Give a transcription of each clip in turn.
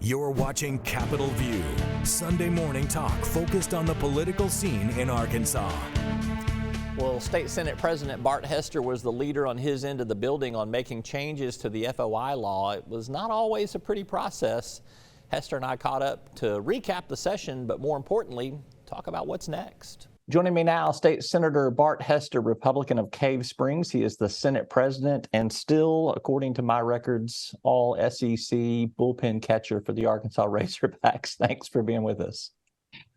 You're watching Capitol View, Sunday morning talk focused on the political scene in Arkansas. Well, State Senate President Bart Hester was the leader on his end of the building on making changes to the FOI law. It was not always a pretty process. Hester and I caught up to recap the session, but more importantly, talk about what's next. Joining me now, State Senator Bart Hester, Republican of Cave Springs. He is the Senate President and still, according to my records, all SEC bullpen catcher for the Arkansas Razorbacks. Thanks for being with us.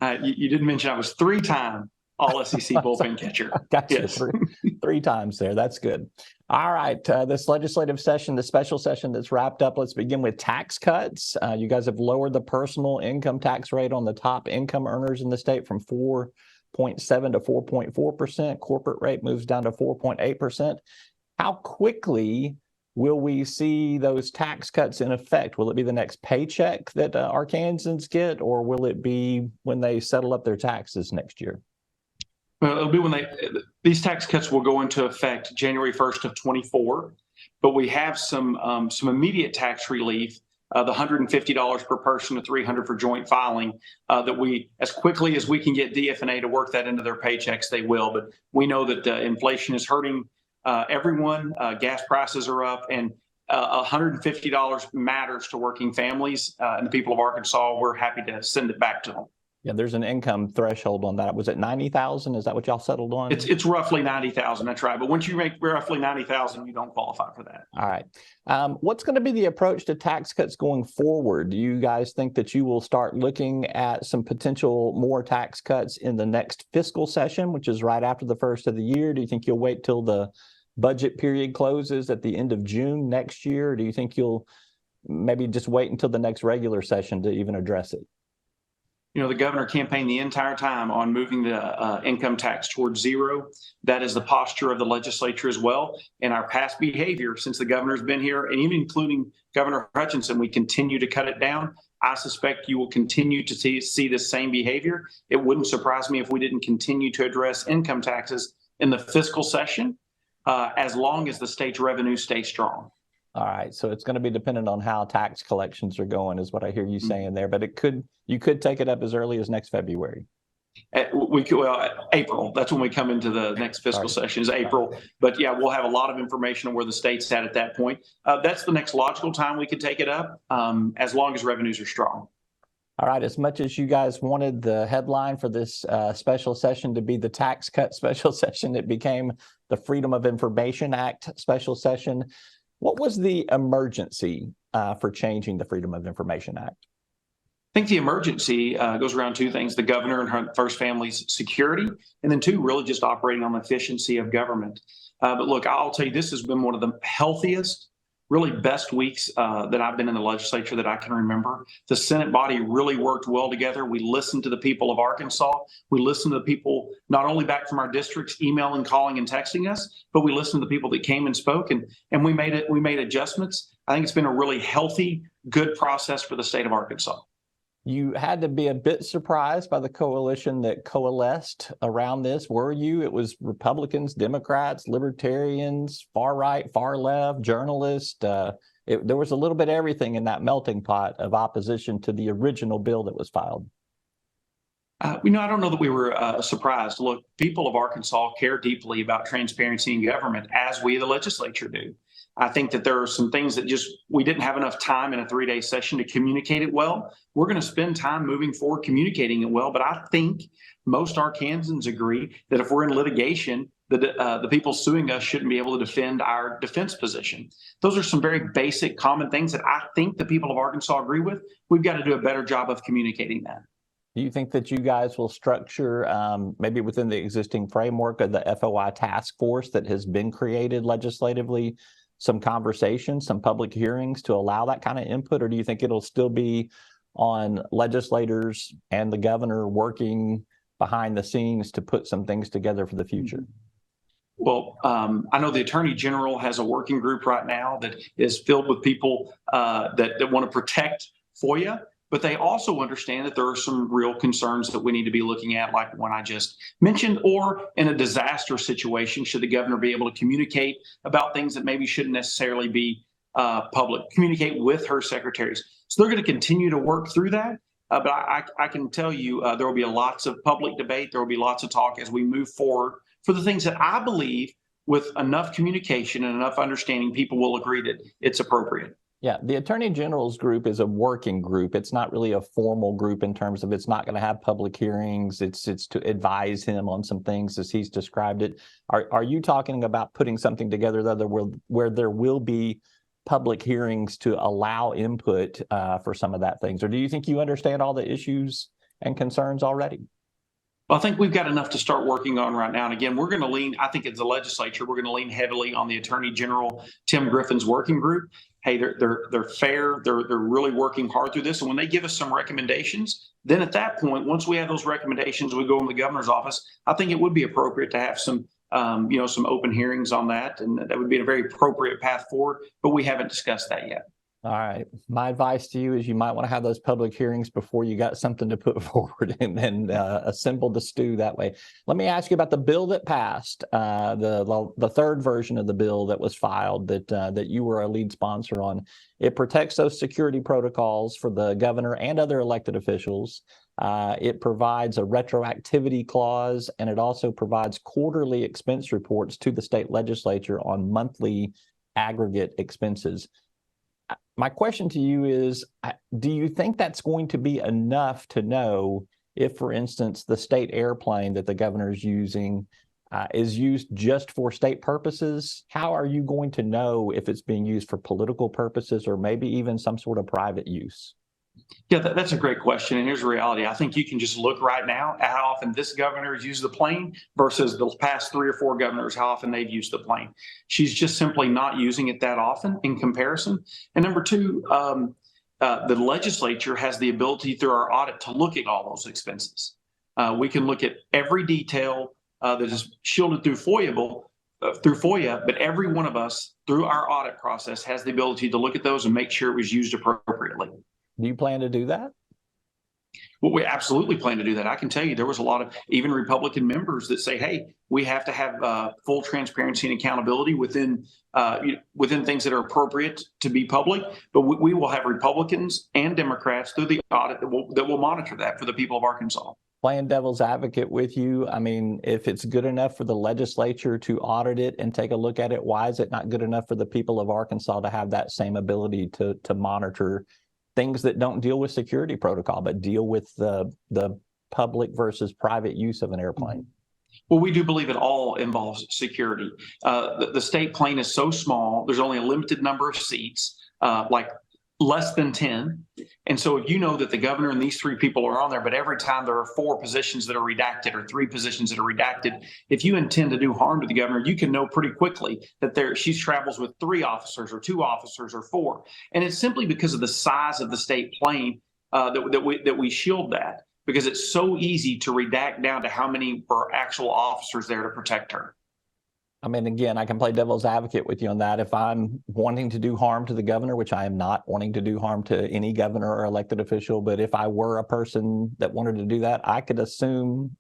You didn't mention I was three-time all SEC bullpen catcher. Got you. Yes. Three times there. That's good. All right. This legislative session, the special session that's wrapped up, let's begin with tax cuts. You guys have lowered the personal income tax rate on the top income earners in the state from 4.7 to 4.4%. Corporate rate moves down to 4.8%. How quickly will we see those tax cuts in effect? Will it be the next paycheck that Arkansans get, or will it be when they settle up their taxes next year? Well, it'll be when these tax cuts will go into effect January 1st of 24, but we have some immediate tax relief, the $150 per person to $300 for joint filing, that we, as quickly as we can get DF&A to work that into their paychecks, they will. But we know that inflation is hurting everyone. Gas prices are up, and $150 matters to working families and the people of Arkansas. We're happy to send it back to them. Yeah, there's an income threshold on that. Was it 90,000? Is that what y'all settled on? It's roughly 90,000. That's right. But once you make roughly 90,000, you don't qualify for that. All right. What's going to be the approach to tax cuts going forward? Do you guys think that you will start looking at some potential more tax cuts in the next fiscal session, which is right after the first of the year? Do you think you'll wait till the budget period closes at the end of June next year? Or do you think you'll maybe just wait until the next regular session to even address it? You know, the governor campaigned the entire time on moving the income tax towards zero. That is the posture of the legislature as well. And our past behavior since the governor's been here, and even including Governor Hutchinson, we continue to cut it down. I suspect you will continue to see this same behavior. It wouldn't surprise me if we didn't continue to address income taxes in the fiscal session as long as the state's revenue stays strong. All right, so it's going to be dependent on how tax collections are going, is what I hear you saying there. But you could take it up as early as next February. April. That's when we come into the next fiscal session, is April. But yeah, we'll have a lot of information on where the state's at that point. That's the next logical time we could take it up, as long as revenues are strong. All right, as much as you guys wanted the headline for this special session to be the tax cut special session, it became the Freedom of Information Act special session. What was the emergency for changing the Freedom of Information Act? I think the emergency goes around two things: the governor and her first family's security, and then two, really just operating on the efficiency of government. But look, I'll tell you, this has been one of the healthiest, really best weeks that I've been in the legislature that I can remember. The Senate body really worked well together. We listened to the people of Arkansas. We listened to the people not only back from our districts, emailing, calling, and texting us, but we listened to the people that came and spoke, and we made adjustments. I think it's been a really healthy, good process for the state of Arkansas. You had to be a bit surprised by the coalition that coalesced around this, were you? It was Republicans, Democrats, Libertarians, far right, far left, journalists. There was a little bit of everything in that melting pot of opposition to the original bill that was filed. I don't know that we were surprised. Look, people of Arkansas care deeply about transparency in government, as we, the legislature, do. I think that there are some things that we didn't have enough time in a 3-day session to communicate it well. We're going to spend time moving forward communicating it well, but I think most Arkansans agree that if we're in litigation, the people suing us shouldn't be able to defend our defense position. Those are some very basic, common things that I think the people of Arkansas agree with. We've got to do a better job of communicating that. Do you think that you guys will structure, maybe within the existing framework of the FOI task force that has been created legislatively, some conversations, some public hearings to allow that kind of input? Or do you think it'll still be on legislators and the governor working behind the scenes to put some things together for the future? Well, I know the Attorney General has a working group right now that is filled with people that want to protect FOIA. But they also understand that there are some real concerns that we need to be looking at, like one I just mentioned, or in a disaster situation, should the governor be able to communicate about things that maybe shouldn't necessarily be public, communicate with her secretaries. So they're going to continue to work through that. But I can tell you there will be lots of public debate. There will be lots of talk as we move forward for the things that I believe with enough communication and enough understanding, people will agree that it's appropriate. Yeah, the Attorney General's group is a working group. It's not really a formal group in terms of it's not going to have public hearings. It's to advise him on some things as he's described it. Are you talking about putting something together where there will be public hearings to allow input for some of that things? Or do you think you understand all the issues and concerns already? Well, I think we've got enough to start working on right now. And again, we're going to lean, I think as the legislature, we're going to lean heavily on the Attorney General, Tim Griffin's working group. Hey, they're fair. They're really working hard through this. And when they give us some recommendations, then at that point, once we have those recommendations, we go in the governor's office. I think it would be appropriate to have some open hearings on that. And that would be a very appropriate path forward, but we haven't discussed that yet. All right. My advice to you is you might want to have those public hearings before you got something to put forward and then assemble the stew that way. Let me ask you about the bill that passed, the third version of the bill that was filed that you were a lead sponsor on. It protects those security protocols for the governor and other elected officials. It provides a retroactivity clause, and it also provides quarterly expense reports to the state legislature on monthly aggregate expenses. My question to you is, do you think that's going to be enough to know if, for instance, the state airplane that the governor is using is used just for state purposes? How are you going to know if it's being used for political purposes or maybe even some sort of private use? Yeah, that's a great question. And here's the reality. I think you can just look right now at how often this governor has used the plane versus the past 3 or 4 governors, how often they've used the plane. She's just simply not using it that often in comparison. And number 2, the legislature has the ability through our audit to look at all those expenses. We can look at every detail that is shielded through FOIA, but every one of us through our audit process has the ability to look at those and make sure it was used appropriately. Do you plan to do that? Well, we absolutely plan to do that. I can tell you there was a lot of even Republican members that say, hey, we have to have full transparency and accountability within things that are appropriate to be public. But we will have Republicans and Democrats through the audit that will monitor that for the people of Arkansas. Playing devil's advocate with you, I mean, if it's good enough for the legislature to audit it and take a look at it, why is it not good enough for the people of Arkansas to have that same ability to monitor things that don't deal with security protocol, but deal with the public versus private use of an airplane? Well, we do believe it all involves security. The state plane is so small, there's only a limited number of seats, like less than 10. And so if you know that the governor and these 3 people are on there, but every time there are 4 positions that are redacted or 3 positions that are redacted, if you intend to do harm to the governor, you can know pretty quickly that she travels with 3 officers or 2 officers or 4. And it's simply because of the size of the state plane that we shield that, because it's so easy to redact down to how many were actual officers there to protect her. I mean, again, I can play devil's advocate with you on that. If I'm wanting to do harm to the governor, which I am not wanting to do harm to any governor or elected official, but if I were a person that wanted to do that, I could assume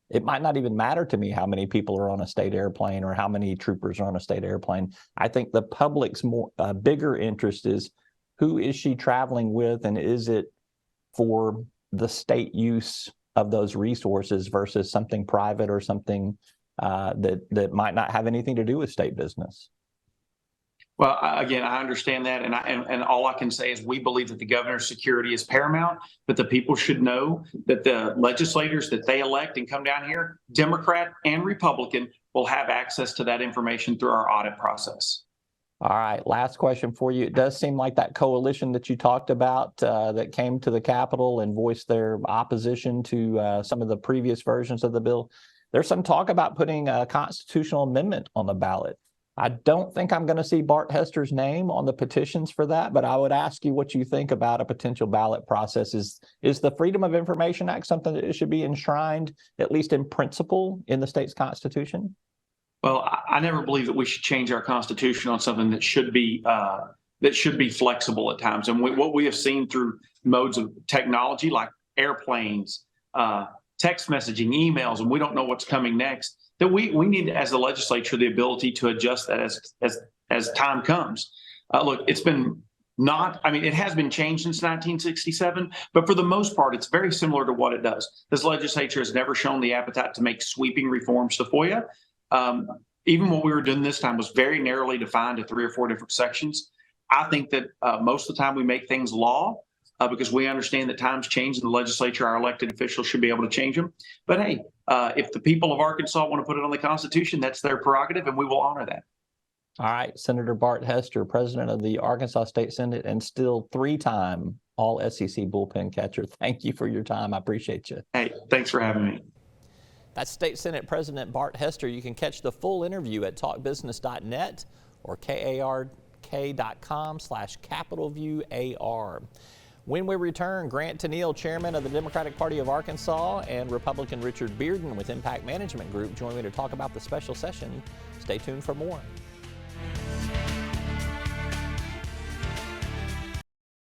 it might not even matter to me how many people are on a state airplane or how many troopers are on a state airplane. I think the public's bigger interest is who is she traveling with, and is it for the state use of those resources versus something private or something that might not have anything to do with state business. Well, again, I understand that, and all I can say is we believe that the governor's security is paramount, but the people should know that the legislators that they elect and come down here, Democrat and Republican, will have access to that information through our audit process. All right, last question for you. It does seem like that coalition that you talked about that came to the Capitol and voiced their opposition to some of the previous versions of the bill. There's some talk about putting a constitutional amendment on the ballot. I don't think I'm going to see Bart Hester's name on the petitions for that, but I would ask you what you think about a potential ballot process. Is the Freedom of Information Act something that should be enshrined, at least in principle, in the state's constitution? Well, I never believe that we should change our constitution on something that should be flexible at times. And what we have seen through modes of technology like airplanes, text messaging, emails, and we don't know what's coming next, that we need, as the legislature, the ability to adjust that as time comes. Look, it's been it has been changed since 1967, but for the most part, it's very similar to what it does. This legislature has never shown the appetite to make sweeping reforms to FOIA. Even what we were doing this time was very narrowly defined to 3 or 4 different sections. I think that most of the time we make things law because we understand that times change in the legislature. Our elected officials should be able to change them. But hey, if the people of Arkansas want to put it on the Constitution, that's their prerogative, and we will honor that. All right, Senator Bart Hester, president of the Arkansas State Senate and still 3-time All-SEC bullpen catcher. Thank you for your time. I appreciate you. Hey, thanks for having me. That's State Senate President Bart Hester. You can catch the full interview at talkbusiness.net or kark.com/CapitolViewAR. When we return, Grant Tennille, chairman of the Democratic Party of Arkansas, and Republican Richard Bearden with Impact Management Group join me to talk about the special session. Stay tuned for more.